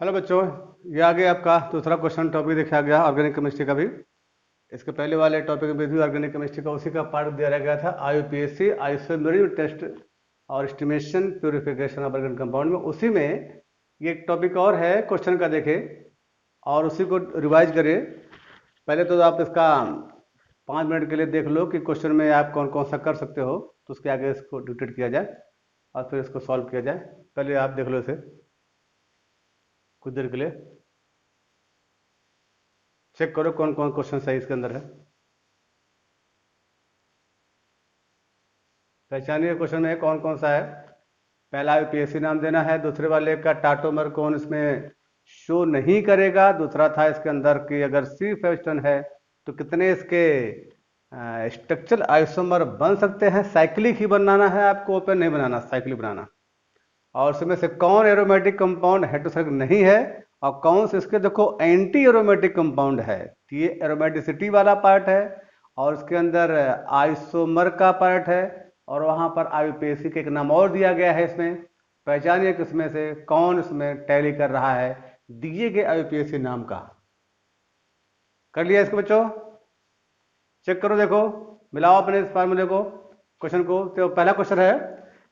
Hello बच्चों, ये आ गया आपका दूसरा क्वेश्चन टॉपिक देखा गया ऑर्गेनिक केमिस्ट्री का भी। इसके पहले वाले टॉपिक में भी ऑर्गेनिक केमिस्ट्री का उसी का पार्ट दिया गया था आईयूपीएससी आइसोमेरिक टेस्ट और estimation purification of organic compound में। उसी में ये एक टॉपिक और है क्वेश्चन का, देखे और उसी को रिवाइज करिए। पहले तो आप इसका 5 मिनट के लिए देख लो कि क्वेश्चन में आप कौन कौन सा कर सकते हो, तो उसके आगे इसको डिटेक्ट किया जाए और फिर इसको सॉल्व किया जाए। पहले आप देख लो इसे कुछ देर के लिए, चेक करो कौन कौन क्वेश्चन सही इसके अंदर है। पहचानिए क्वेश्चन में कौन कौन सा है। पहला यूपीएससी नाम देना है, दूसरे वाले का टाटोमर कौन इसमें शो नहीं करेगा। दूसरा था इसके अंदर कि अगर सी फेस्टन है तो कितने इसके स्ट्रक्चरल आइसोमर बन सकते हैं। साइक्लिक ही बनाना है आपको, ओपन नहीं बनाना, साइक्लिक बनाना। और उसमें से कौन एरोमेटिक कंपाउंड हेटेरोसाइक्लिक नहीं है और कौन से इसके देखो एंटी एरोमेटिक कंपाउंड है। तो ये एरोमेटिसिटी वाला पार्ट है और उसके अंदर आइसोमर का पार्ट है और वहाँ पर आईयूपीएससी के एक नाम और दिया गया है। इसमें पहचानिए किसमें से कौन इसमें टैली कर रहा है दिए गए आईयूपीएससी नाम का। कर लिया इसको बच्चों? चेक करो, देखो मिलाओ अपने इस फार्मूले को, क्वेश्चन को। तो पहला क्वेश्चन है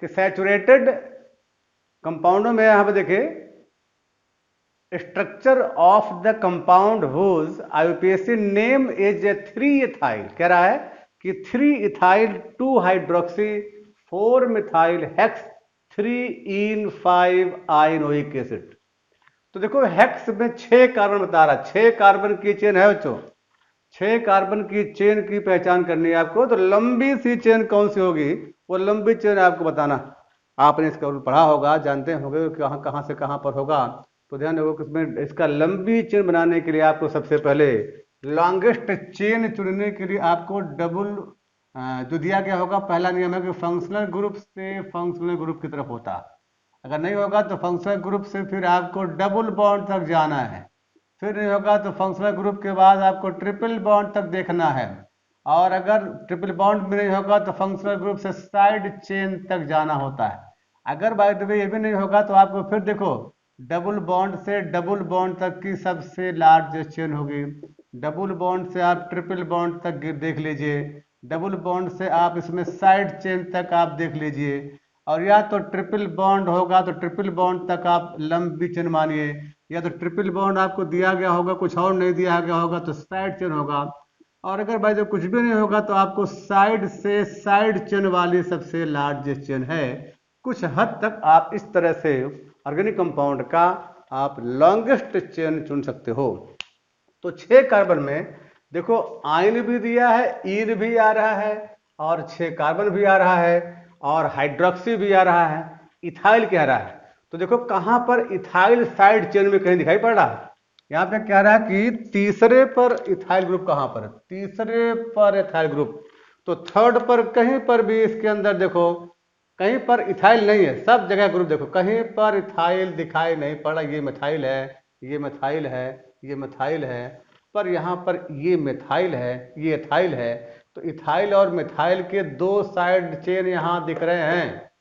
कि सैचुरेटेड कंपाउंडों में यहाँ पे देखिए structure of the compound whose IUPAC name is 3 ethyl. कह रहा है कि 3 इथाइल 2 हाइड्रोक्सी 4 मिथाइल हेक्स 3 इन 5 आयनोइक एसिड। तो देखो हेक्स में 6 कार्बन बता रहा, 6 कार्बन की चेन है बच्चों। 6 कार्बन की चेन की पहचान करनी है आपको, तो लंबी सी चेन कौन सी होगी वो लंबी चेन आपको बताना। आपने इसका पढ़ा होगा, जानते होंगे कहाँ कहाँ से कहाँ पर होगा। तो ध्यान रखो कि इसमें इसका लंबी चेन बनाने के लिए आपको सबसे पहले लॉन्गेस्ट चेन चुनने के लिए आपको डबल जो दिया गया होगा, पहला नियम है कि फंक्शनल ग्रुप से फंक्शनल ग्रुप की तरफ होता। अगर नहीं होगा तो फंक्शनल ग्रुप से फिर आपको डबल बॉन्ड तक जाना है। फिर नहीं होगा तो फंक्शनल ग्रुप के बाद आपको ट्रिपल बॉन्ड तक देखना है। और अगर ट्रिपल बॉन्ड में नहीं होगा तो फंक्शनल ग्रुप से साइड चेन तक जाना होता है। अगर बाय द वे ये भी नहीं होगा तो आपको फिर देखो डबल बॉन्ड से डबल बॉन्ड तक की सबसे लार्ज चेन होगी। डबल बॉन्ड से आप ट्रिपल बॉन्ड तक देख लीजिए। डबल बॉन्ड से आप इसमें साइड चेन तक आप देख लीजिए। और या तो ट्रिपल बॉन्ड होगा तो ट्रिपल बॉन्ड तक आप लंबी चेन मानिए, या तो ट्रिपल बॉन्ड आपको दिया गया होगा कुछ और नहीं दिया गया होगा तो साइड चेन होगा। और अगर भाई जो कुछ भी नहीं होगा तो आपको साइड से साइड चेन वाली सबसे लार्ज चेन है। कुछ हद तक आप इस तरह से ऑर्गेनिक कंपाउंड का आप लॉन्गेस्ट चेन चुन सकते हो। तो 6 कार्बन में देखो आयन भी दिया है, ईन भी आ रहा है और 6 कार्बन भी आ रहा है और हाइड्रोक्सी भी आ रहा है, इथाइल कह रहा है। तो देखो कहां पर इथाइल साइड चेन में कहीं दिखाई पड़ रहा है। यहाँ पे कह रहा है कि तीसरे पर इथाइल ग्रुप कहां पर है, तीसरे पर इथाइल ग्रुप। तो थर्ड पर कहीं पर भी इसके अंदर देखो कहीं पर इथाइल नहीं है, सब जगह ग्रुप देखो कहीं पर इथाइल दिखाई नहीं पड़ा। ये मिथाइल है, ये मिथाइल है, ये मिथाइल है, पर यहाँ पर ये मिथाइल है, ये इथाइल है। तो इथाइल और मिथाइल के दो साइड चेन यहाँ दिख रहे हैं,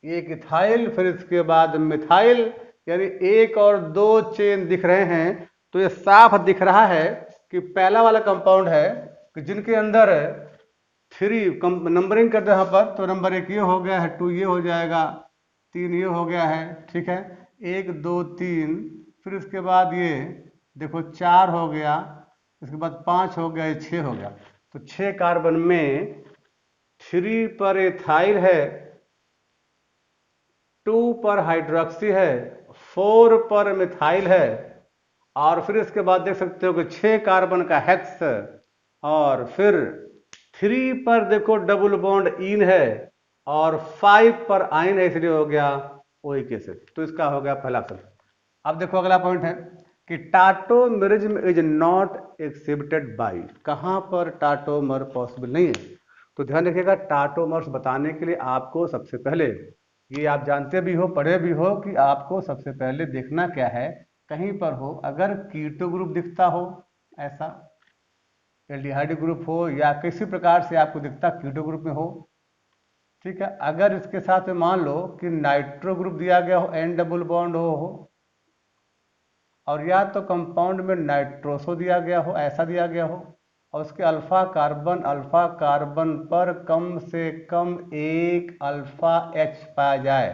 एक इथाइल फिर इसके बाद मिथाइल, यानी एक और दो चेन दिख रहे हैं। तो ये साफ दिख रहा है कि पहला वाला कंपाउंड है कि जिनके अंदर 3 नंबरिंग करते हैं यहाँ पर, तो नंबर 1 ये हो गया है, 2 ये हो जाएगा, 3 ये हो गया है, ठीक है, 1 2 3। फिर उसके बाद ये देखो 4 हो गया, इसके बाद 5 हो गया, ये 6 हो गया। तो 6 कार्बन में 3 पर इथाइल है, 2 पर हाइड्रोक्सी है, 4 पर मिथाइल है। और फिर इसके बाद देख सकते हो कि 6 कार्बन का हेक्स और फिर 3 पर देखो डबल बॉन्ड इन है और 5 पर आइन है, इसलिए हो गया ओइक एसिड। तो इसका हो गया पहला ऑप्शन। अब देखो अगला पॉइंट है कि tautomerism is not exhibited by. कहां पर टाटोमर पॉसिबल नहीं है। तो ध्यान रखिएगा, टाटोमर्स बताने के लिए आपको सबसे पहले ये आप जानते भी हो, पढ़े भी हो कि आपको सबसे पहले देखना क्या है। कहीं पर हो अगर कीटो ग्रुप दिखता हो, ऐसा एल्डिहाइड ग्रुप हो या किसी प्रकार से आपको दिखता कीटो ग्रुप में हो, ठीक है। अगर इसके साथ में मान लो कि नाइट्रो ग्रुप दिया गया हो, एन डबल बॉन्ड हो, और या तो कंपाउंड में नाइट्रोसो दिया गया हो, ऐसा दिया गया हो, और उसके अल्फा कार्बन पर कम से कम एक अल्फा H पाया जाए।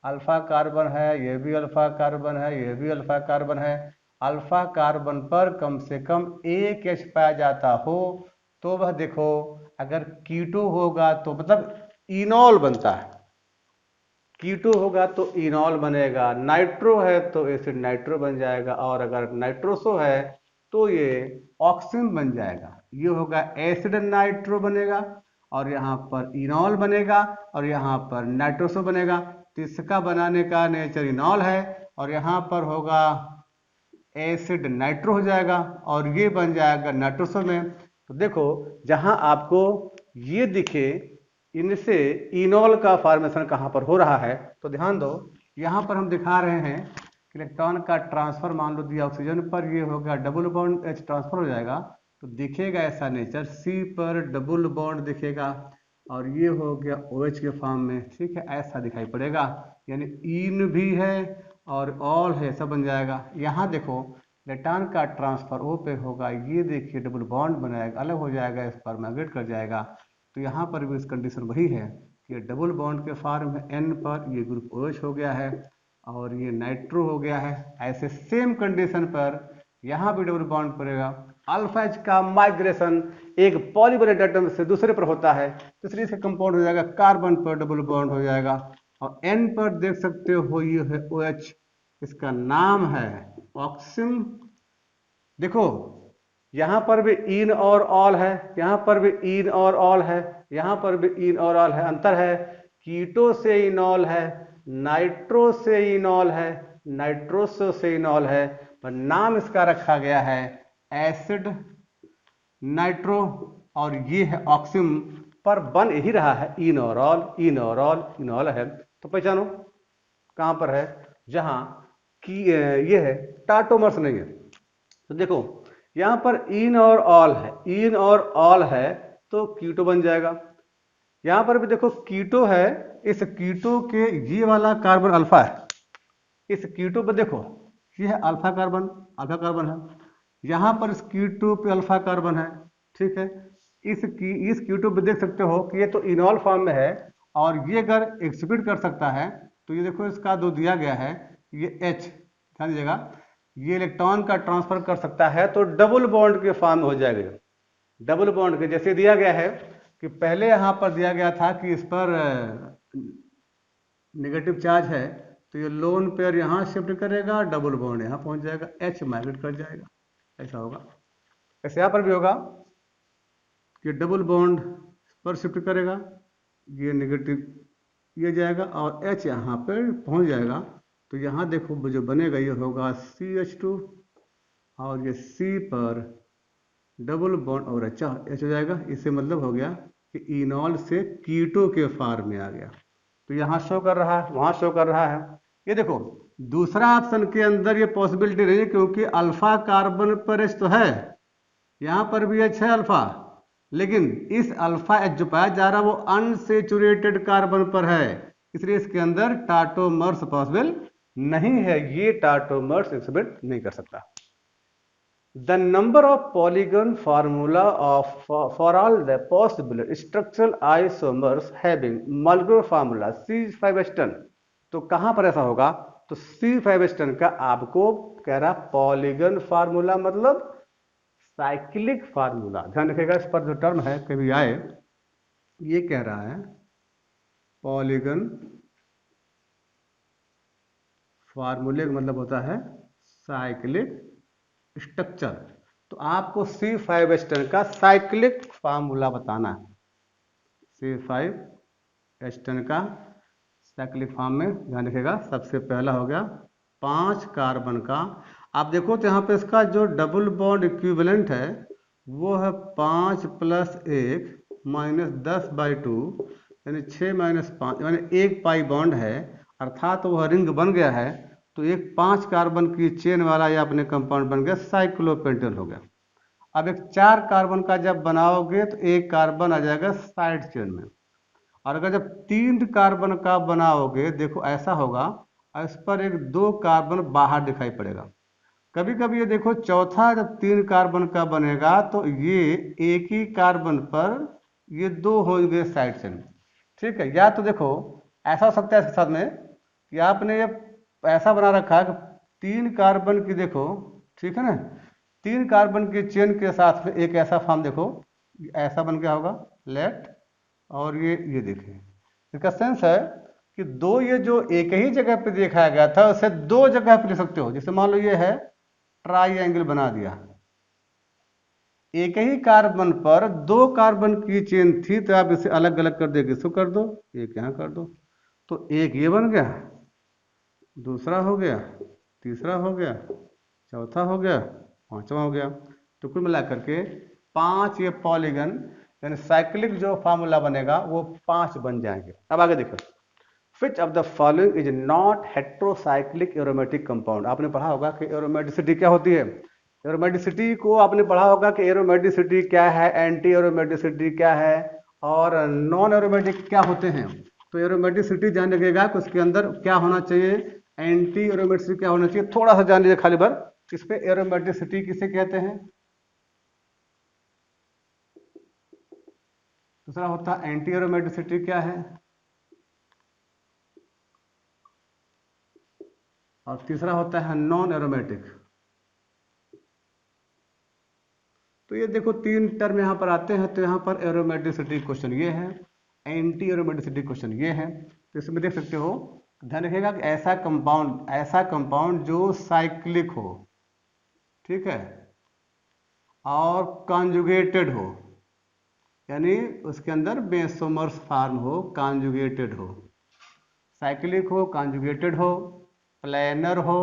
अल्फा कार्बन है, ये भी अल्फा कार्बन है, ये भी अल्फा कार्बन है, अल्फा कार्बन पर कम से कम एक H पाया जाता हो तो वह देखो, अगर कीटो होगा तो मतलब इनॉल बनता है, कीटो होगा तो इनॉल बनेगा, नाइट्रो है तो एसिड नाइट्रो बन जाएगा, और अगर नाइट्रोसो है तो ये ऑक्सिन बन जाएगा। ये होगा एसिड नाइट्रो बनेगा, और यहाँ पर इनॉल बनेगा, और यहाँ पर नाइट्रोसो बनेगा। तो इसका बनाने का नेचर इनॉल है, और यहाँ पर होगा एसिड नाइट्रो हो जाएगा, और ये बन जाएगा नाइट्रोसो में। तो देखो, जहां आपको ये दिखे इनसे इनॉल का फॉर्मेशन कहां पर हो रहा है, तो ध्यान दो, यहां पर हम दिखा रहे हैं कि इलेक्ट्रॉन का ट्रांसफर मान लो दिया ऑक्सीजन पर, ये हो गया डबल बॉन्ड H ट्रांसफर हो जाएगा, तो दिखेगा ऐसा नेचर, C पर डबल बॉन्ड दिखेगा, और ये हो गया OH के फॉर्म में, ठीक है, ऐसा दिखाई पड़ेगा, यानी इन भी है और ऑल है, सब बन जाएगा। यहाँ देखो इलेक्ट्रॉन का ट्रांसफर O पे होगा, ये देखिए डबल बॉन्ड बनाएगा, अलग हो जाएगा, इस पर माइग्रेट कर जाएगा। तो यहाँ पर भी इस कंडीशन वही है कि डबल बॉन्ड के फॉर्म में N पर ये ग्रुप OH हो गया है, और ये नाइट्रो हो गया है। ऐसे सेम कंडीशन पर यहाँ भी डबल बॉन्ड पड़ेगा। अल्फा H का माइग्रेशन एक पॉलीवैलेंट एटम से दूसरे पर होता है, दूसरे से कंपाउंड हो जाएगा, कार्बन पर डबल बॉन्ड हो जाएगा, और N पर देख सकते हो ये है OH, इसका नाम है ऑक्सिन। देखो यहाँ पर भी इन और ऑल है, यहाँ पर भी इन और ऑल है, यहाँ पर भी इन और ऑल है। अंतर है, कीटो से इनॉल है, नाइट्रो से इनॉल है, नाइट्रोसो से इनॉल है, पर नाम इसका रखा गया है एसिड नाइट्रो, और ये है ऑक्सिन, पर बन ही रहा है इन और ऑल, इन और ऑल, इनॉल है। तो पहचानो कहां पर है, जहां की ये है, टाटोमर्स नहीं है। तो देखो यहां पर इन और ऑल है, इन और ऑल है तो कीटो बन जाएगा। यहां पर भी देखो कीटो है, इस कीटो के ये वाला कार्बन अल्फा है, इस कीटो पर देखो ये है अल्फा कार्बन है, यहां पर इस कीटो पे अल्फा कार्बन है, ठीक है। इस कीटो पे देख सकते हो कि ये तो इनॉल फॉर्म में है, और ये अगर एक्सिबिट कर सकता है तो ये देखो इसका जो दिया गया है ये H, ध्यान दीजिएगा, ये इलेक्ट्रॉन का ट्रांसफर कर सकता है, तो डबल बॉन्ड के फॉर्म में हो जाएगा। डबल बॉन्ड के जैसे दिया गया है कि पहले यहां पर दिया गया था कि इस पर नेगेटिव चार्ज है, तो ये लोन पेयर यहाँ शिफ्ट करेगा, डबल बॉन्ड यहाँ पहुंच जाएगा, H माइग्रेट कर जाएगा, ऐसा होगा। ऐसे यहाँ पर भी होगा कि डबल बॉन्ड पर शिफ्ट करेगा, ये नेगेटिव ये जाएगा, और H यहाँ पर पहुंच जाएगा, तो यहाँ देखो जो बनेगा ये होगा CH2, और ये C पर डबल बॉन्ड और H हो जाएगा। इससे मतलब हो गया कि इनॉल से कीटो के फॉर्म में आ गया। तो यहाँ शो कर रहा है, वहाँ शो कर रहा है। ये देखो दूसरा ऑप्शन के अंदर ये पॉसिबिलिटी नहीं है, क्योंकि अल्फा कार्बन पर H तो है, यहाँ पर भी H है अल्फा, लेकिन इस अल्फा H जो पाया जा रहा है वो अनसेचुरेटेड कार्बन पर है, इसलिए इसके अंदर टाटोमर्स पॉसिबल नहीं है, ये टाटोमर्स एक्सिबिट नहीं कर सकता। The number of polygon formula for all the possible structural isomers having molecular formula C5H10, तो कहां पर ऐसा होगा, तो C5H10 का आपको कह रहा पॉलीगन फार्मूला मतलब साइक्लिक फार्मूला, ध्यान रखिएगा इस पर जो टर्म है कभी आए, ये कह रहा है पॉलीगन फार्मूले का मतलब होता है साइक्लिक स्ट्रक्चर। तो आपको C5H10 का साइक्लिक फार्मूला बताना है, C5H10 का साइक्लिक फॉर्म में ध्यान रखिएगा। सबसे पहला हो गया 5 कार्बन का, आप देखो तो यहाँ पे इसका जो डबल बॉन्ड इक्विवेलेंट है वो है 5 + 1 -10/2, यानी 6 - 5, यानी 1 पाई बॉन्ड है, अर्थात वह रिंग बन गया है। तो एक 5 कार्बन की चेन वाला ये अपने कंपाउंड बन गया, साइक्लोपेंटेन हो गया। अब एक 4 कार्बन का जब बनाओगे तो एक कार्बन आ जाएगा साइड चेन में, और अगर जब 3 कार्बन का बनाओगे देखो ऐसा होगा, इस पर एक 2 कार्बन बाहर दिखाई पड़ेगा, कभी कभी ये देखो चौथा जब 3 कार्बन का बनेगा तो ये एक ही कार्बन पर ये 2 होंगे साइड चेन, ठीक है। या तो देखो ऐसा हो सकता है इसके साथ में कि आपने ये ऐसा बना रखा है कि 3 कार्बन की देखो, ठीक है ना, 3 कार्बन की चेन के साथ में एक ऐसा फॉर्म देखो ऐसा बन गया होगा लेट, और ये देखिए इसका सेंस है कि दो ये जो एक ही जगह पे दिखाया गया था उसे 2 जगह पे लिख सकते हो। जैसे मान लो ये है ट्राइएंगल बना दिया, एक ही कार्बन पर 2 कार्बन की चेन थी तो आप इसे अलग अलग कर दे, इसको कर दो, एक यहाँ कर दो, तो एक ये बन गया, दूसरा हो गया, तीसरा हो गया, चौथा हो गया, पांचवा हो गया। तो कुल मिलाकर के 5 ये पॉलीगन यानी साइक्लिक जो फार्मूला बनेगा वो 5 बन जाएंगे। अब आगे देखो, which of the following is not heterocyclic aromatic compound. आपने पढ़ा होगा कि एरोमेटिसिटी क्या होती है, एरोमेटिसिटी को आपने पढ़ा होगा कि एरोमेटिसिटी क्या है, एंटी एरोमेटिसिटी क्या है, और नॉन एरोमेटिक क्या होते हैं। तो एरोमेटिसिटी जान लगेगा कि उसके अंदर क्या होना चाहिए, एंटी एरोमेटिसिटी क्या होना चाहिए, थोड़ा सा जान लीजिए खाली बार इस पे एरोमेटिसिटी किसे कहते हैं। दूसरा होता है एंटी एरोमेटिसिटी क्या है, और तीसरा होता है नॉन एरोमेटिक। तो ये देखो 3 टर्म यहाँ पर आते हैं, तो यहाँ पर एरोमेटिसिटी क्वेश्चन ये है, एंटी एरोमेटिसिटी क्वेश्चन ये है। तो इसमें देख सकते हो, ध्यान रखिएगा कि ऐसा कंपाउंड जो साइक्लिक हो, ठीक है, और कॉन्जुगेटेड हो, यानी उसके अंदर बेसोमर्स फॉर्म हो, कॉन्जुगेटेड हो, साइक्लिक हो, कॉन्जुगेटेड हो, प्लेनर हो,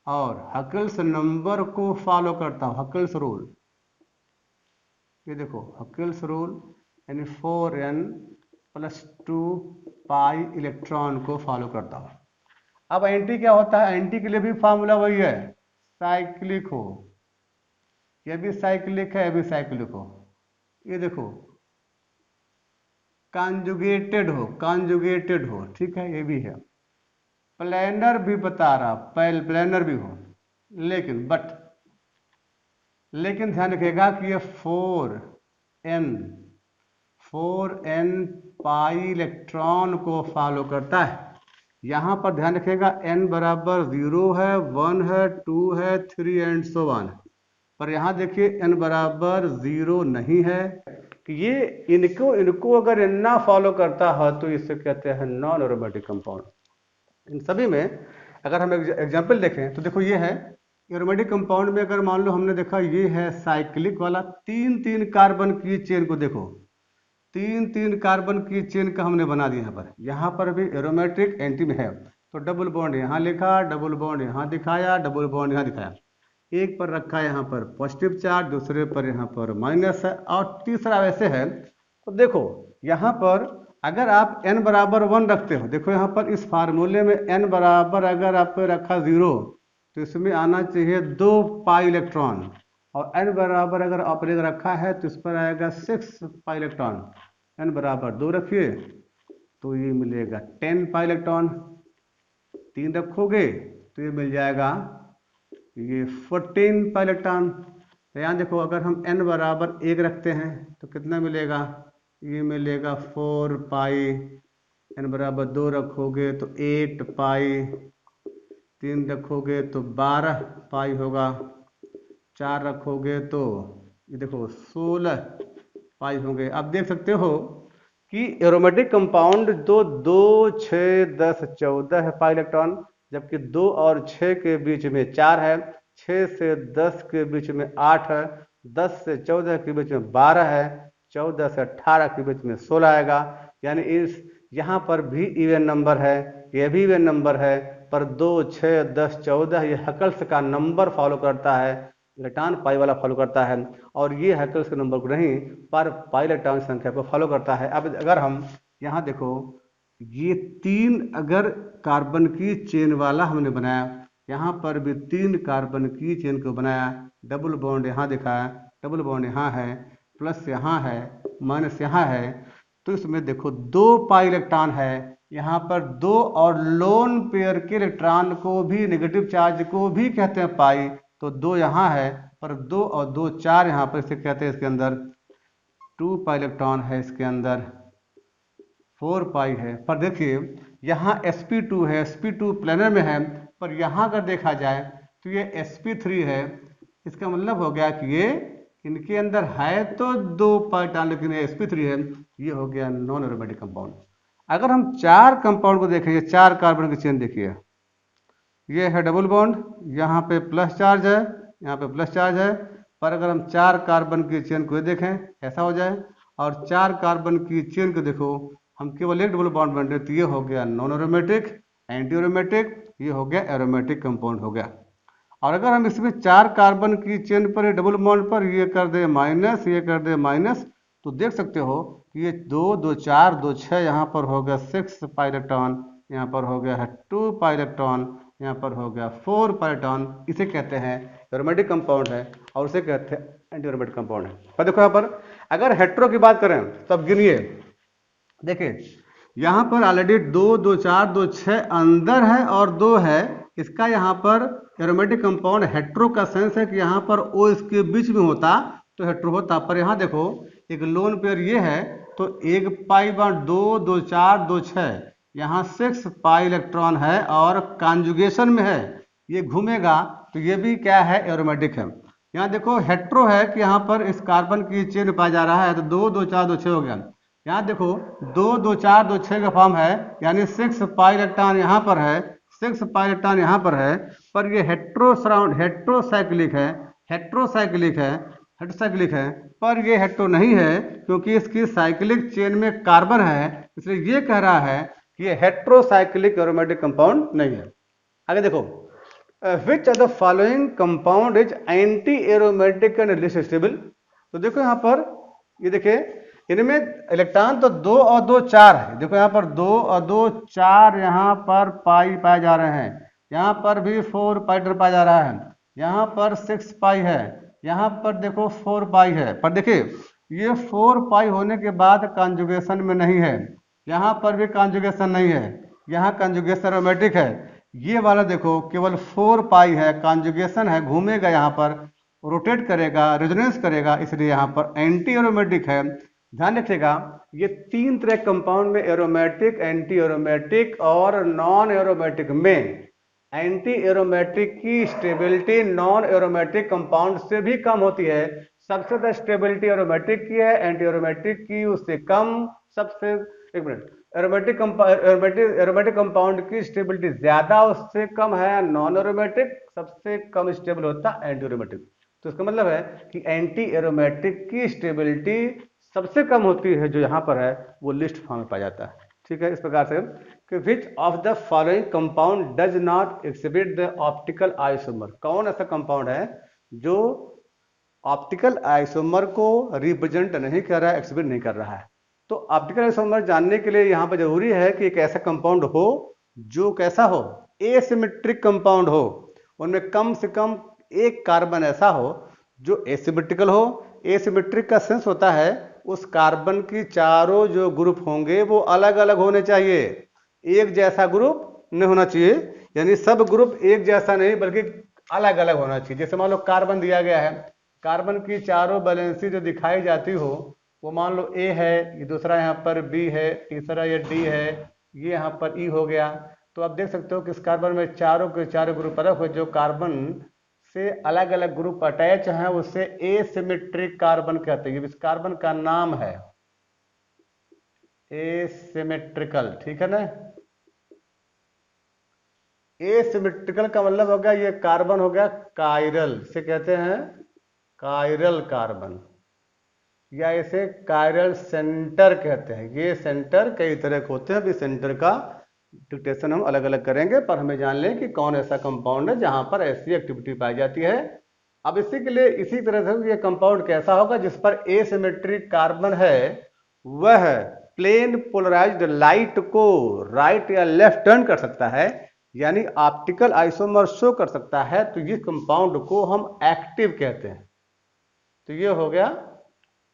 और हकल्स नंबर को फॉलो करता हो, हकल्स रूल। ये देखो हकल्स रूल यानी 4n + 2 पाई इलेक्ट्रॉन को फॉलो करता हो। अब एंटी क्या होता है, एंटी के लिए भी फार्मूला वही है, साइक्लिक हो, ये भी साइक्लिक है, ये भी साइक्लिक हो। ये देखो कॉन्जुगेटेड हो, ठीक है, ये भी है। प्लेनर भी बता रहा, प्लेनर भी हो, लेकिन ध्यान रखिएगा कि ये 4n पाई इलेक्ट्रॉन को फॉलो करता है। यहाँ पर ध्यान रखिएगा n बराबर 0 है, 1 है, 2 है, 3 एंड सो ऑन। पर यहाँ देखिए n बराबर 0 नहीं है, कि ये इनको अगर n ना फॉलो करता है तो इसे कहते हैं नॉन एरोमेटिक कंपाउंड। इन सभी में अगर हम एग्जाम्पल देखें तो देखो ये है एरोमेटिक कंपाउंड में, अगर मान लो हमने देखा ये है साइक्लिक वाला, 3 कार्बन की चेन को देखो, 3 कार्बन की चेन का हमने बना दिया। यहाँ पर भी एरोमेटिक एंटी में है, तो डबल बॉन्ड यहाँ लिखा, डबल बॉन्ड यहाँ दिखाया, डबल बॉन्ड यहाँ दिखाया, एक पर रखा है यहाँ पर पॉजिटिव चार्ज, दूसरे पर यहाँ पर माइनस है, और तीसरा वैसे है। तो देखो यहाँ पर अगर आप n बराबर 1 रखते हो, देखो यहाँ पर इस फार्मूले में n बराबर अगर आपने रखा 0 तो इसमें आना चाहिए 2 पाई इलेक्ट्रॉन, और n बराबर अगर आपने रखा है तो इस पर आएगा 6 पाई इलेक्ट्रॉन। n बराबर 2 रखिए तो ये मिलेगा 10 पाई इलेक्ट्रॉन, 3 रखोगे तो ये मिल जाएगा ये 14 पाई इलेक्ट्रॉन। यहाँ देखो अगर हम n बराबर 1 रखते हैं तो कितना मिलेगा, ये मिलेगा 4 पाई, n बराबर 2 रखोगे तो 8 पाई, 3 रखोगे तो 12 पाई होगा, 4 रखोगे तो ये देखो 16 पाई होंगे। आप देख सकते हो कि एरोमेटिक कंपाउंड 2, 6, 10, 14 है पाई इलेक्ट्रॉन, जबकि 2 और 6 के बीच में 4 है, 6 से 10 के बीच में 8 है, 10 से 14 के बीच में 12 है, 14 से 18 के बीच में 16 आएगा। यानी इस यहाँ पर भी इवन नंबर है, यह भी इवन नंबर है, पर 2, 6, 10, 14 ये हकल्स का नंबर फॉलो करता है, इलेक्ट्रॉन पाई वाला फॉलो करता है, और ये हकल्स के नंबर को नहीं पर पाई इलेक्ट्रॉन संख्या को फॉलो करता है। अब अगर हम यहाँ देखो ये 3 अगर कार्बन की चेन वाला हमने बनाया, यहाँ पर भी 3 कार्बन की चेन को बनाया, डबल बॉन्ड यहाँ दिखाया, डबल बॉन्ड यहाँ है, प्लस यहाँ है, माइनस यहाँ है, तो इसमें देखो 2 पाई इलेक्ट्रॉन है, यहाँ पर दो और लोन पेयर के इलेक्ट्रॉन को भी, नेगेटिव चार्ज को भी कहते हैं पाई। तो दो यहाँ है, पर दो और दो चार यहाँ पर, इसे कहते हैं इसके अंदर 2 पाई इलेक्ट्रॉन है, इसके अंदर 4 पाई है। पर देखिए यहाँ sp2 है, sp2 प्लेनर में है, पर यहाँ अगर देखा जाए तो ये sp3 है। इसका मतलब हो गया कि ये इनके अंदर है तो 2 पाई इलेक्ट्रॉन, लेकिन ये sp3 है, ये हो गया नॉन एरोमेटिक कंपाउंड। अगर हम चार कंपाउंड को देखें, ये चार कार्बन की चेन देखिए, ये है डबल बॉन्ड, यहाँ पे प्लस चार्ज है, यहाँ पे प्लस चार्ज है। पर अगर हम चार कार्बन की चेन को देखें, ऐसा हो जाए, और चार कार्बन की चेन को देखो, हम केवल एक डबल बॉन्ड बन रहे, तो ये हो गया नॉन एरोमेटिक, एंटी एरोमेटिक, ये हो गया एरोमेटिक कंपाउंड हो गया। और अगर हम इसमें चार कार्बन की चेन पर डबल बॉन्ड पर ये कर दे माइनस, ये कर दे माइनस, तो देख सकते हो कि ये 2 2 4 2 6, यहाँ पर हो गया 6 पाई इलेक्ट्रॉन, यहाँ पर हो गया है 2 पाई इलेक्ट्रॉन, यहाँ पर हो गया 4 पाई इलेक्ट्रॉन। इसे कहते हैं एरोमेटिक कंपाउंड है, और उसे कहते हैं एंटी एरोमेटिक कंपाउंड है। पर देखो यहाँ पर अगर हेट्रो की बात करें तब गिनिए, देखिए यहाँ पर ऑलरेडी 2 2 4 2 6 अंदर है और 2 है, इसका यहाँ पर एरोमेटिक कंपाउंड हेट्रो का सेंस है कि यहाँ पर ओ इसके बीच में होता तो हेट्रो होता। पर यहाँ देखो एक लोन पेयर ये है, तो 1 पाई बार 2 2 4 2 6, यहाँ 6 पाई इलेक्ट्रॉन है और कॉन्जुगेशन में है, ये घूमेगा, तो ये भी क्या है, एरोमेटिक है। यहाँ देखो हेट्रो है कि यहाँ पर इस कार्बन की चेन पाया जा रहा है, तो 2 2 4 2 6 हो गया। यहाँ देखो 2 2 4 2 6 का फॉर्म है, यानी 6 पाई इलेक्ट्रॉन यहाँ पर है, 6 पाई इलेक्ट्रॉन यहाँ पर है। पर ये हेट्रोसाइक्लिक है, हेट्रोसाइक्लिक है, हेट्रोसाइक्लिक है। पर ये हेट्रो नहीं है, क्योंकि इसकी साइक्लिक चेन में कार्बन है, इसलिए ये कह रहा है कि ये हेट्रोसाइक्लिक एरोमेटिक कंपाउंड नहीं है। आगे देखो, which of the following compound is anti aromatic and list stable. तो देखो यहाँ पर, ये देखिए इनमें इलेक्ट्रॉन तो 2 और 2 4 है, देखो यहाँ पर 2 और 2 4 यहाँ पर पाई पाए जा रहे हैं, यहाँ पर भी 4 पाई पाया जा रहा है, यहाँ पर 6 पाई है, यहाँ पर देखो 4 पाई है। पर देखिए ये 4 पाई होने के बाद कॉन्जुगेशन में नहीं है, यहाँ पर भी कॉन्जुगेशन नहीं है, यहाँ कॉन्जुगेशन एरोमेटिक है। ये वाला देखो केवल 4 पाई है, कॉन्जुगेशन है, घूमेगा, यहाँ पर रोटेट करेगा, रेजोनेंस करेगा, इसलिए यहाँ पर एंटी एरोमेटिक है। ध्यान रखिएगा ये तीन तरह कंपाउंड में, एरोमेटिक, एंटी एरोमेटिक और नॉन एरोमेटिक में, एंटी एरोमेटिक की स्टेबिलिटी नॉन एरोमेटिक कंपाउंड से भी कम होती है। सबसे ज्यादा स्टेबिलिटी एरोमेटिक की है, एंटी एरोमेटिक की उससे कम। सबसे, एक मिनट, एरोमेटिक कंपाउंड की स्टेबिलिटी ज्यादा, उससे कम है नॉन एरोमेटिक, सबसे कम स्टेबल होता एंटी एरोमेटिक। तो इसका मतलब है कि एंटी एरोमेटिक की स्टेबिलिटी सबसे कम होती है, जो यहाँ पर है वो लिस्ट फॉर्म में पाया जाता है। ठीक है, इस प्रकार से कि which of the following compound does not exhibit the optical isomer. कौन ऐसा कंपाउंड है जो ऑप्टिकल आइसोमर को रिप्रेजेंट नहीं कर रहा है, एक्सिबिट नहीं कर रहा है। तो ऑप्टिकल आइसोमर जानने के लिए यहाँ पर जरूरी है कि एक ऐसा कंपाउंड हो जो कैसा हो, एसिमेट्रिक कंपाउंड हो, उनमें कम से कम एक कार्बन ऐसा हो जो एसिमेट्रिकल हो। एसिमेट्रिक का सेंस होता है उस कार्बन की चारों जो ग्रुप होंगे वो अलग अलग होने चाहिए, एक जैसा ग्रुप नहीं होना चाहिए, यानी सब ग्रुप एक जैसा नहीं बल्कि अलग अलग होना चाहिए। जैसे मान लो कार्बन दिया गया है, कार्बन की चारों वैलेंसी जो दिखाई जाती हो, वो मान लो ए है, ये दूसरा यहाँ पर बी है, तीसरा ये डी है, ये यहाँ पर ई हो गया। तो आप देख सकते हो कि इस कार्बन में चारों के चारों ग्रुप अलग हो, जो कार्बन से अलग अलग ग्रुप अटैच हैं उससे एसिमेट्रिक कार्बन कहते हैं। इस कार्बन का नाम है एसिमेट्रिकल, ठीक है ना। एसिमेट्रिकल का मतलब हो गया ये कार्बन हो गया कायरल, इसे कहते हैं कायरल कार्बन, या इसे कायरल सेंटर कहते हैं। ये सेंटर कई तरह के होते हैं, अभी सेंटर का डिटेक्शन हम अलग अलग करेंगे, पर हमें जान लें कि कौन ऐसा कंपाउंड है जहां पर ऐसी एक्टिविटी पाई जाती है। अब इसी के लिए इसी तरह से ये कंपाउंड कैसा होगा जिस पर एसिमेट्रिक कार्बन है, वह प्लेन पोलराइज्ड लाइट को राइट या लेफ्ट टर्न कर सकता है, यानी ऑप्टिकल आइसोमर शो कर सकता है, तो ये कंपाउंड को हम एक्टिव कहते हैं। तो ये हो गया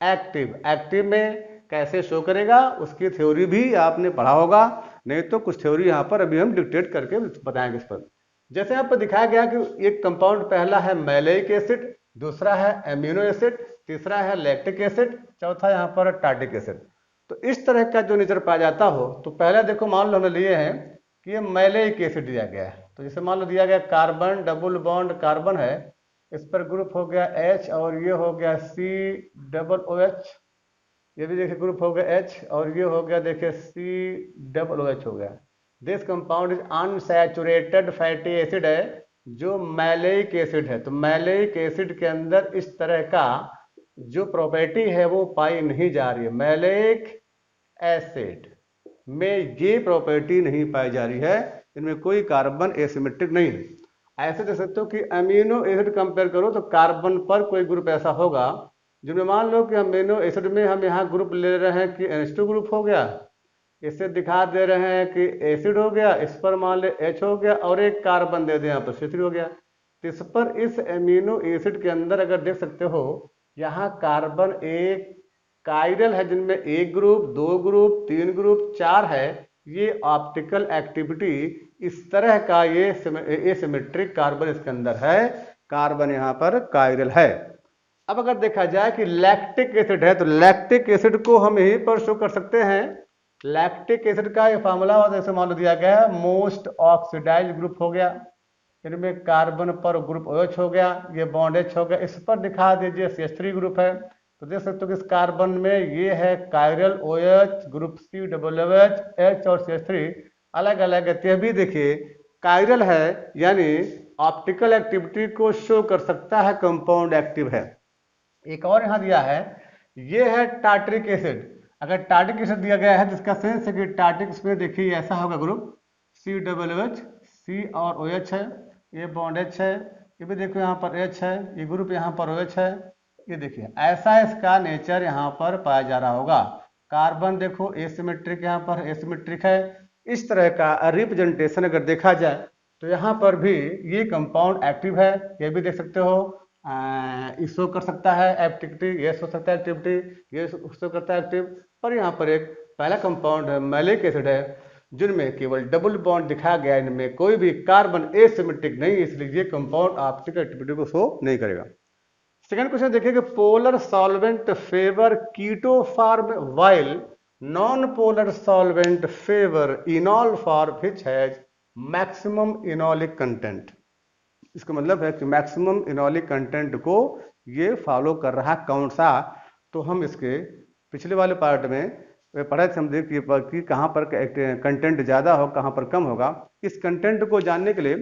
एक्टिव। एक्टिव में कैसे शो करेगा उसकी थ्योरी भी आपने पढ़ा होगा, नहीं तो कुछ थ्योरी यहाँ पर अभी हम डिक्टेट करके बताएंगे इस पर। जैसे यहाँ पर दिखाया गया कि एक कंपाउंड पहला है मैलेइक एसिड, दूसरा है एमिनो एसिड, तीसरा है लैक्टिक एसिड, चौथा यहाँ पर टार्टिक एसिड। तो इस तरह का जो नेचर पाया जाता हो तो पहला देखो मान लो हमने लिए हैं कि ये मैलेइक एसिड दिया गया है। तो जैसे मान लो दिया गया कार्बन, डबल बॉन्ड कार्बन है, इस पर ग्रुप हो गया H और ये हो गया COOH, ये भी देखिए ग्रुप हो गया H और ये हो गया देखिए COOH हो गया। This compound is unsaturated fatty acid है जो मैलेइक एसिड है। तो मैलेइक एसिड के अंदर इस तरह का जो प्रॉपर्टी है वो पाई नहीं जा रही है। मैलेइक एसिड में ये प्रॉपर्टी नहीं पाई जा रही है, इनमें कोई कार्बन एसिमेट्रिक नहीं है। ऐसे देख सकते हो कि अमीनो एसिड कंपेयर करो तो कार्बन पर कोई ग्रुप ऐसा होगा जिनमें मान लो कि अमीनो एसिड में हम यहाँ ग्रुप ले रहे हैं कि NH2 ग्रुप हो गया, इसे दिखा दे रहे हैं कि एसिड हो गया, इस पर मान ले H हो गया और एक कार्बन दे दें यहाँ पर C3 हो गया। तो इस पर इस एमिनो एसिड के अंदर अगर देख सकते हो यहाँ कार्बन एक कायरल है जिनमें एक ग्रुप, दो ग्रुप, तीन ग्रुप, चार है। ये ऑप्टिकल एक्टिविटी इस तरह का ये एसिमेट्रिक कार्बन इसके अंदर है, कार्बन यहाँ पर कायरल है। अब अगर देखा जाए कि लैक्टिक एसिड है तो लैक्टिक एसिड को हम यहीं पर शो कर सकते हैं। लैक्टिक एसिड का ये फार्मूला होता है, जैसे मान लो दिया गया है मोस्ट ऑक्सीडाइज ग्रुप हो गया, इनमें कार्बन पर ग्रुप OH हो गया, ये बॉन्ड H हो गया, इस पर दिखा दीजिए CH3 ग्रुप है। तो देख सकते हो कि इस कार्बन में ये है chiral OH, group COOH, H और CH3 अलग अलग है। भी देखिए कायरल है यानी ऑप्टिकल एक्टिविटी को शो कर सकता है, कंपाउंड एक्टिव है। एक और यहाँ दिया है, ये है टार्टरिक एसिड। अगर टार्टिक एसिड दिया गया है जिसका सेंस है कि टार्टिक में देखिए ऐसा होगा ग्रुप COOH, C और OH है, ये बॉन्ड H है, ये भी देखो यहाँ पर H है, ये ग्रुप यहाँ पर OH है, ये देखिए ऐसा इसका नेचर यहाँ पर पाया जा रहा होगा। कार्बन देखो एसिमेट्रिक, यहाँ पर एसिमेट्रिक है। इस तरह का रिप्रेजेंटेशन अगर देखा जाए तो यहाँ पर भी ये कंपाउंड एक्टिव है, ये भी देख सकते हो। शो कर सकता है एक्टिविटी, ये शो सकता है एक्टिविटी, ये शो करता है एक्टिव। और यहाँ पर एक पहला कंपाउंड है मैलिक एसिड है जिनमें केवल डबल बॉन्ड दिखाया गया, इनमें कोई भी कार्बन एसिमेट्रिक नहीं, इसलिए ये कंपाउंड ऑप्टिकल एक्टिविटी को शो नहीं करेगा। सेकंड क्वेश्चन देखिए कि polar solvent favour keto form while non polar solvent favour enol form which has maximum enolic content. इसका मतलब है कि मैक्सिमम इनॉलिक कंटेंट को ये फॉलो कर रहा कौन सा। तो हम इसके पिछले वाले पार्ट में पढ़ा थे, हम देखिए कि कहाँ पर कंटेंट ज़्यादा हो कहाँ पर कम होगा। इस कंटेंट को जानने के लिए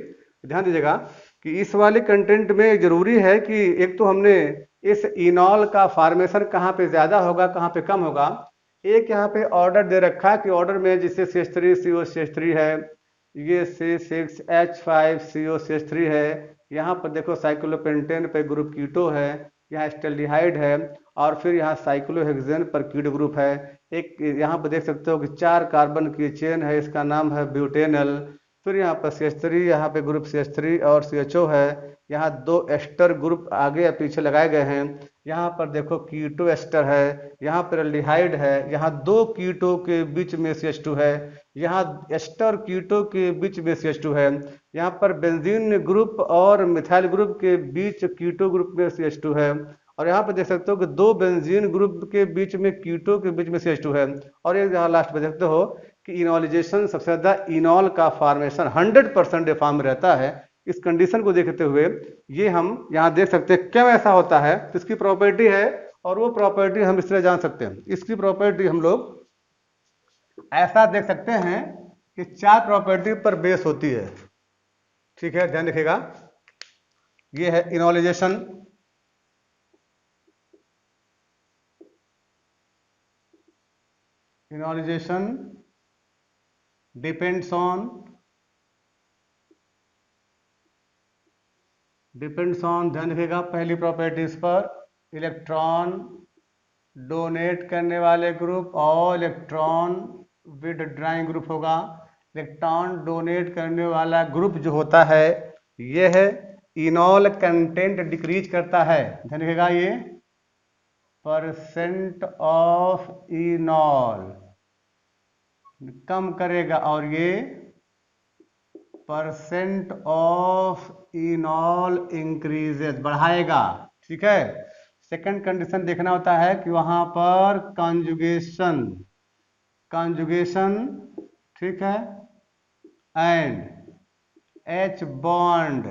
ध्यान दीजिएगा कि इस वाले कंटेंट में जरूरी है कि एक तो हमने इस इनॉल का फॉर्मेशन कहाँ पे ज़्यादा होगा कहाँ पे कम होगा। एक यहाँ पे ऑर्डर दे रखा है कि ऑर्डर में जैसे CH3 COCH3 है, ये C6H5COCH3 है, यहाँ पर देखो साइक्लोपेंटेन पे ग्रुप कीटो है, यहाँ एस्टल्डिहाइड है और फिर यहाँ साइक्लोहेक्सेन पर कीटो ग्रुप है। एक यहाँ पर देख सकते हो कि 4 कार्बन की चेन है, इसका नाम है ब्यूटेनल। फिर यहाँ पर CH3, यहाँ पे ग्रुप CH3 और CHO है, यहाँ 2 एस्टर ग्रुप आगे या पीछे लगाए गए हैं। यहाँ पर देखो कीटो एस्टर है, यहाँ पर एल्डिहाइड है, यहाँ 2 कीटो के बीच में CH2 है, यहाँ एस्टर कीटो के बीच में CH2 है, यहाँ पर बेंजीन ग्रुप और मिथाइल ग्रुप के बीच कीटो ग्रुप में CH2 है, और यहाँ पर देख सकते हो कि 2 बेंजीन ग्रुप के बीच में कीटो के बीच में CH2 है। और एक यहाँ लास्ट में देखते हो कि इनॉलिजेशन सबसे ज़्यादा इनॉल का फॉर्मेशन 100% फॉर्म में रहता है। इस कंडीशन को देखते हुए ये हम यहाँ देख सकते हैं क्यों ऐसा होता है, तो इसकी प्रॉपर्टी है और वो प्रॉपर्टी हम इस तरह जान सकते हैं। इसकी प्रॉपर्टी हम लोग ऐसा देख सकते हैं कि 4 प्रॉपर्टी पर बेस होती है। ठीक है, ध्यान रखिएगा। ये है इनॉलिजेशन, इनॉलिजेशन डिपेंड्स ऑन ध्यान रखिएगा पहली प्रॉपर्टीज पर इलेक्ट्रॉन डोनेट करने वाले ग्रुप और इलेक्ट्रॉन विथड्राइंग ग्रुप होगा। इलेक्ट्रॉन डोनेट करने वाला ग्रुप जो होता है यह इनॉल कंटेंट डिक्रीज करता है, ध्यान रखिएगा ये परसेंट ऑफ इनॉल, कम करेगा, और ये परसेंट ऑफ इनॉल इंक्रीजेस, बढ़ाएगा। ठीक है। सेकंड कंडीशन देखना होता है कि वहां पर कॉन्जुगेशन, ठीक है, and H bond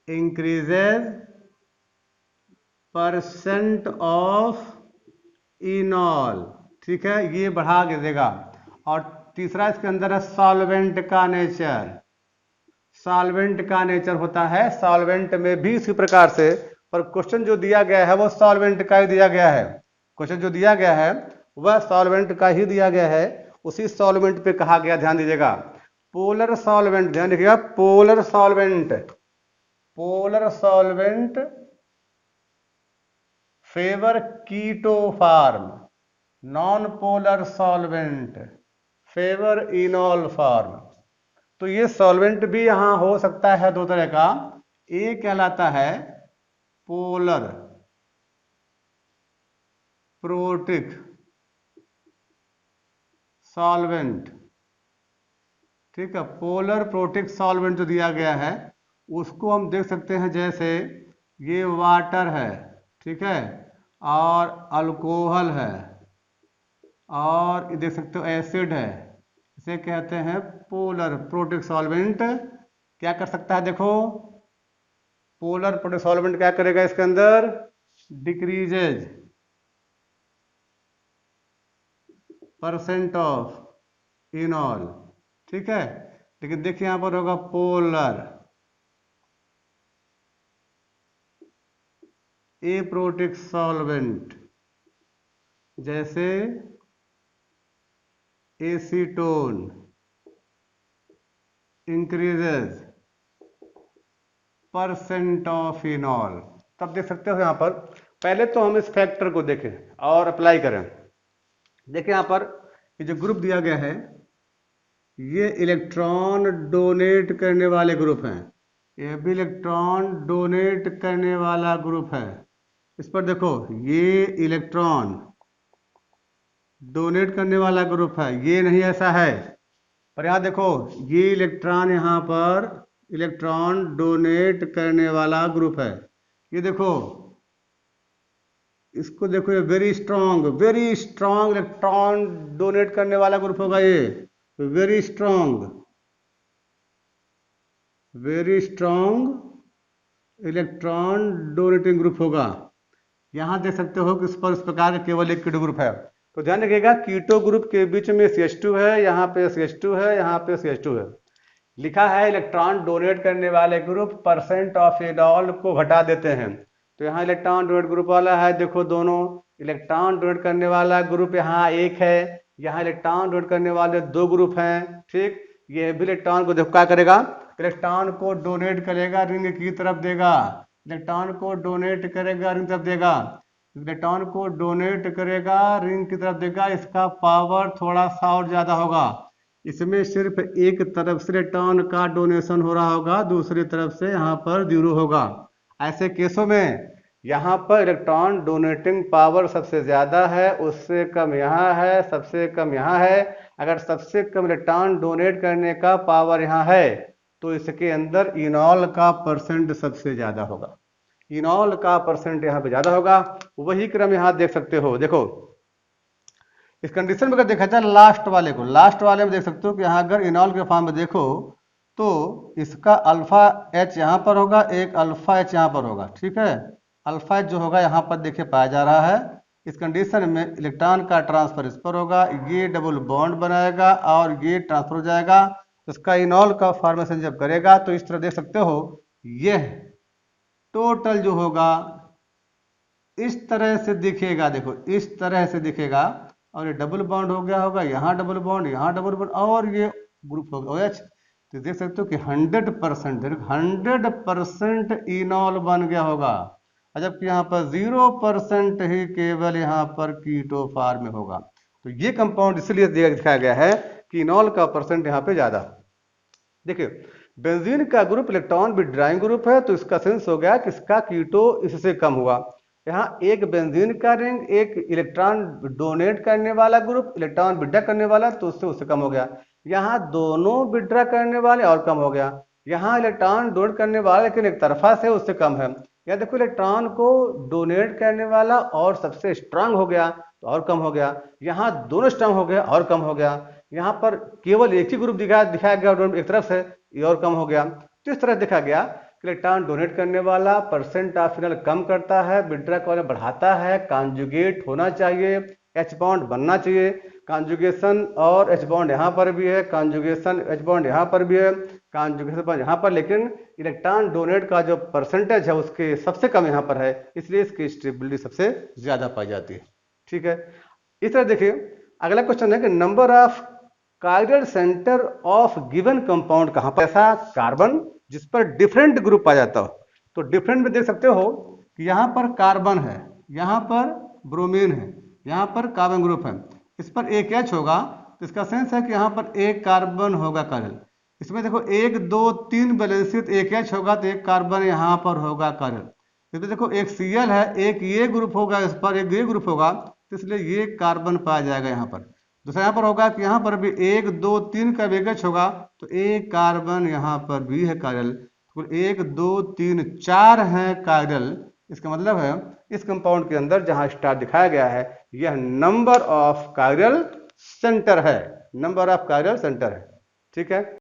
increases percent of इनॉल। ठीक है, ये बढ़ा के देगा। और तीसरा इसके अंदर है सॉल्वेंट का नेचर। सॉल्वेंट का नेचर होता है, सॉल्वेंट में भी इसी प्रकार से, पर क्वेश्चन जो दिया गया है वो सॉल्वेंट का ही दिया गया है। क्वेश्चन जो दिया गया है वह सॉल्वेंट का ही दिया गया है, उसी सॉल्वेंट पे कहा गया, ध्यान दीजिएगा। पोलर सॉल्वेंट, ध्यान रखिएगा, polar solvent favour keto form, non polar solvent favour enol form. तो ये सॉल्वेंट भी यहां हो सकता है दो तरह का। एक कहलाता है पोलर प्रोटिक सॉल्वेंट। ठीक है, पोलर प्रोटिक सॉल्वेंट जो दिया गया है उसको हम देख सकते हैं, जैसे ये वाटर है, ठीक है, और अल्कोहल है, और ये देख सकते हो एसिड है, इसे कहते हैं पोलर प्रोटिक सॉल्वेंट। क्या कर सकता है, देखो, पोलर प्रोटिक सॉल्वेंट क्या करेगा, इसके अंदर डिक्रीजेज परसेंट ऑफ इनॉल। ठीक है, लेकिन देखिए यहां पर होगा पोलर एप्रोटिक सॉल्वेंट, जैसे एसीटोन इंक्रीजेज परसेंट ऑफ इनॉल। तब देख सकते हो यहां पर, पहले तो हम इस फैक्टर को देखें और अप्लाई करें। देखिए यहां पर ये जो ग्रुप दिया गया है ये इलेक्ट्रॉन डोनेट करने वाले ग्रुप हैं, ये भी इलेक्ट्रॉन डोनेट करने वाला ग्रुप है। इस पर देखो, ये इलेक्ट्रॉन डोनेट करने वाला ग्रुप है, ये नहीं ऐसा है। पर यहां देखो, ये इलेक्ट्रॉन यहां पर इलेक्ट्रॉन डोनेट करने वाला ग्रुप है। ये देखो, इसको देखो, ये वेरी स्ट्रॉन्ग इलेक्ट्रॉन डोनेट करने वाला ग्रुप होगा। ये very strong electron donating group होगा। यहां देख सकते हो कि इस पर इस प्रकार का केवल एक कीटो ग्रुप है। तो ध्यान रखिएगा, कीटो ग्रुप के बीच में CH2 है, यहाँ पे CH2 है, यहाँ पे CH2 है। लिखा है इलेक्ट्रॉन डोनेट करने वाले ग्रुप परसेंट ऑफ इनॉल को घटा देते हैं। तो यहाँ इलेक्ट्रॉन डोनेट ग्रुप वाला है, देखो दोनों इलेक्ट्रॉन डोनेट करने वाला ग्रुप यहाँ एक है, यहाँ इलेक्ट्रॉन डोनेट करने वाले दो ग्रुप हैं। ठीक, ये भी इलेक्ट्रॉन को देखो क्या करेगा, इलेक्ट्रॉन को डोनेट करेगा, रिंग की तरफ देगा, इलेक्ट्रॉन को डोनेट करेगा, रिंग की तरफ देगा, इलेक्ट्रॉन को डोनेट करेगा, रिंग की तरफ देगा। इसका पावर थोड़ा सा और ज्यादा होगा, इसमें सिर्फ एक तरफ से इलेक्ट्रॉन का डोनेशन हो रहा होगा, दूसरी तरफ से यहाँ पर जीरो होगा। ऐसे केसों में यहाँ पर इलेक्ट्रॉन डोनेटिंग पावर सबसे ज्यादा है, उससे कम यहाँ है, सबसे कम यहाँ है। अगर सबसे कम इलेक्ट्रॉन डोनेट करने का पावर यहाँ है तो इसके अंदर इनॉल का परसेंट सबसे ज्यादा होगा, इनॉल का परसेंट यहाँ पे ज्यादा होगा। वही क्रम यहाँ देख सकते हो। देखो इस कंडीशन में अगर देखा जाए लास्ट वाले में देख सकते हो कि यहाँ अगर इनॉल के फॉर्म में देखो तो इसका अल्फा एच यहाँ पर होगा, एक अल्फा एच यहाँ पर होगा। ठीक है, अल्फा एच जो होगा यहाँ पर देखिए पाया जा रहा है। इस कंडीशन में इलेक्ट्रॉन का ट्रांसफर इस पर होगा, ये डबल बॉन्ड बनाएगा और ये ट्रांसफर हो जाएगा। इसका इनॉल का फॉर्मेशन जब करेगा तो इस तरह देख सकते हो, यह टोटल जो होगा इस तरह से दिखेगा। देखो इस तरह से दिखेगा, और ये डबल बॉन्ड हो गया होगा, यहाँ डबल बॉन्ड, यहाँ डबल बॉन्ड, और ये ग्रुप होगा OH। तो देख सकते हो कि 100% इनॉल बन गया होगा, जबकि यहाँ पर 0% ही केवल यहाँ पर कीटो फॉर्म में होगा। तो ये कंपाउंड इसलिए दिखाया गया है कि इनॉल का परसेंट यहाँ पे ज्यादा। देखिए बेंजीन का ग्रुप इलेक्ट्रॉन विथड्राइंग ग्रुप है, तो इसका सेंस हो गया कि इसका कीटो इससे कम हुआ। यहाँ एक बेंजीन का रिंग, एक इलेक्ट्रॉन डोनेट करने वाला ग्रुप, इलेक्ट्रॉन विड्रॉ करने वाला, तो उससे कम हो गया। यहाँ दोनों विड्रॉ करने वाले और कम हो गया। यहाँ इलेक्ट्रॉन डोनेट करने वाला लेकिन एक तरफा से, उससे कम है। या देखो इलेक्ट्रॉन को डोनेट करने वाला और सबसे स्ट्रांग हो गया तो और कम हो गया। यहाँ दोनों स्ट्रांग हो गया और कम हो गया। यहाँ पर केवल एक ही ग्रुप दिखाया गया एक तरफ से, ये और कम हो गया। तो इस तरह देखा गया इलेक्ट्रॉन डोनेट करने वाला परसेंट ऑफ फिनल कम करता है, विड्रॉ वाला बढ़ाता है, कॉन्जुगेट होना चाहिए, एच बॉन्ड बनना चाहिए। कॉन्जुगेशन और एच बॉन्ड यहाँ पर भी है, कॉन्जुगेशन एच बॉन्ड यहाँ पर भी है, कॉन्जुगेशन बॉन्ड यहाँ पर, लेकिन इलेक्ट्रॉन डोनेट का जो परसेंटेज है उसके सबसे कम यहाँ पर है, इसलिए इसकी स्टेबिलिटी सबसे ज्यादा पाई जाती है। ठीक है, इस तरह देखिए अगला क्वेश्चन है कि number of chiral centre of given compound कहाँ पर, ऐसा कार्बन जिस पर डिफरेंट ग्रुप आ जाता हो। तो डिफरेंट में देख सकते हो कि यहाँ पर कार्बन है, यहाँ पर ब्रोमीन है, यहाँ पर कार्बन ग्रुप है, इस पर एक एच होगा, तो इसका सेंस है कि यहाँ पर एक कार्बन होगा कायरल। इसमें देखो 1 2 3 बैलेंसित एक एच होगा तो एक कार्बन यहाँ पर होगा कायरल। इसमें देखो एक Cl है, एक ये ग्रुप होगा, इस पर एक ये ग्रुप होगा, तो इसलिए ये कार्बन पाया जाएगा यहाँ पर। दूसरा यहाँ पर होगा कि यहाँ पर भी 1 2 3 का वेगच होगा तो एक कार्बन यहाँ पर भी है कायरल। तो 1 2 3 4 है कायरल। इसका मतलब है इस कंपाउंड के अंदर जहां स्टार दिखाया गया है यह नंबर ऑफ कायरल सेंटर है, नंबर ऑफ कायरल सेंटर है। ठीक है।